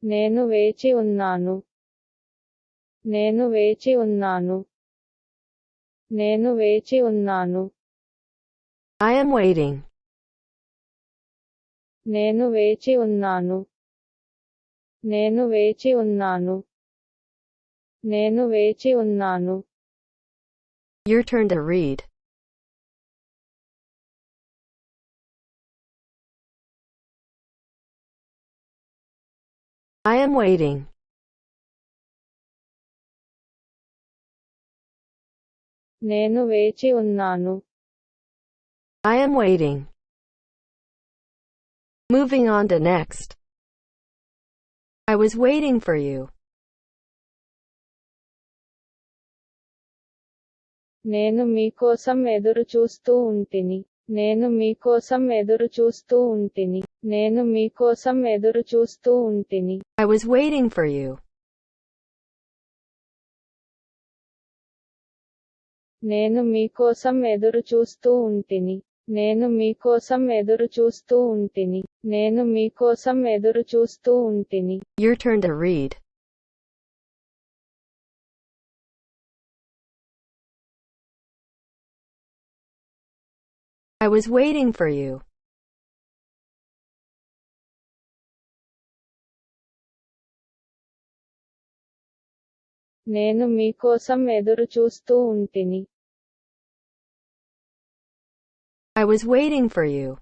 నేను వేచి ఉన్నాను. నేను వేచి ఉన్నాను. నేను వేచి ఉన్నాను. I am waiting. నేను వేచి ఉన్నాను. నేను వేచి ఉన్నాను. నేను వేచి ఉన్నాను. Your turn to read. I am waiting. నేను వేచి ఉన్నాను. I am waiting. Moving on to next. I was waiting for you. నేను మీకోసం ఎదురు చూస్తూ ఉంటిని. నేను మీకోసం ఎదురు చూస్తూ ఉంటిని. నేను మీకోసం ఎదురు చూస్తూ ఉంటిని. I was waiting for you. నేను మీకోసం ఎదురు చూస్తూ ఉంటిని. నేను మీకోసం ఎదురు చూస్తూ ఉంటిని. నేను మీకోసం ఎదురు చూస్తూ ఉంటిని. Your turn to read. I was waiting for you. నేను మీకోసం ఎదురు చూస్తూ ఉంటిని. I was waiting for you.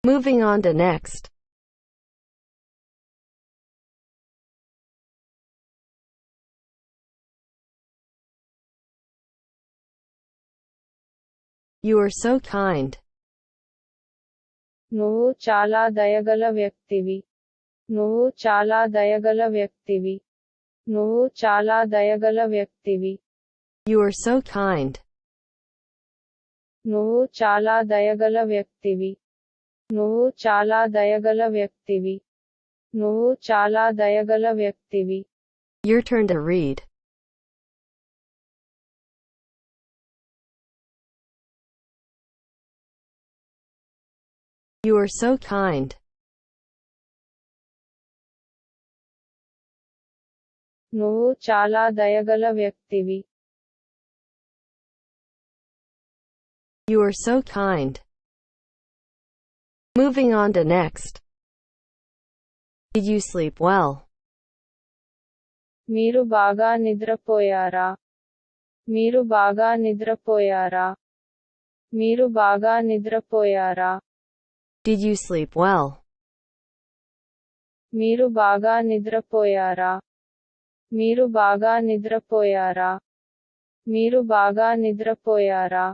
Moving on to next. You are so kind. నువ్వు చాలా దయగల వ్యక్తివి. నువ్వు చాలా దయగల వ్యక్తివి. నువ్వు చాలా దయగల వ్యక్తివి. You are so kind. నువ్వు చాలా దయగల వ్యక్తివి. నువ్వు చాలా దయగల వ్యక్తివి. నువ్వు చాలా దయగల వ్యక్తివి. Your turn to read. You are so kind. నువ్వు చాలా దయగల వ్యక్తివి. You are so kind. Moving on to next. Did you sleep well? మీరు బాగా నిద్రపోయారా? మీరు బాగా నిద్రపోయారా? మీరు బాగా నిద్రపోయారా? Did you sleep well? మీరు బాగా నిద్రపోయారా? మీరు బాగా నిద్రపోయారా? మీరు బాగా నిద్రపోయారా?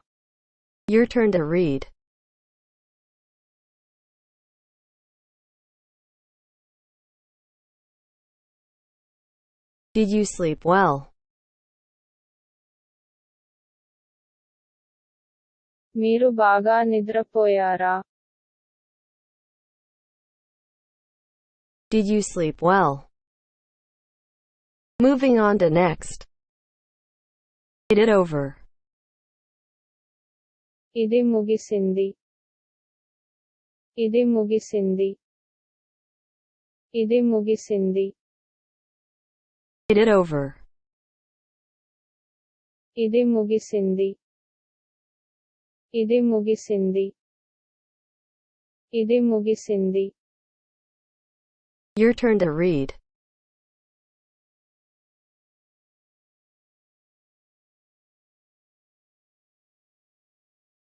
Your turn to read. Did you sleep well? మీరు బాగా నిద్రపోయారా? Did you sleep well? Moving on to next. Get it over. ఇది ముగిసింది. ఇది ముగిసింది. ఇది ముగిసింది. Get it over. ఇది ముగిసింది. ఇది ముగిసింది. ఇది ముగిసింది. Your turn to read.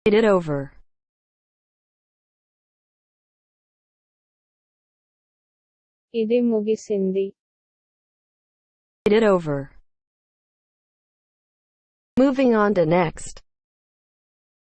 Get it over. ఇది ముగిసింది. Get it over. Moving on to next.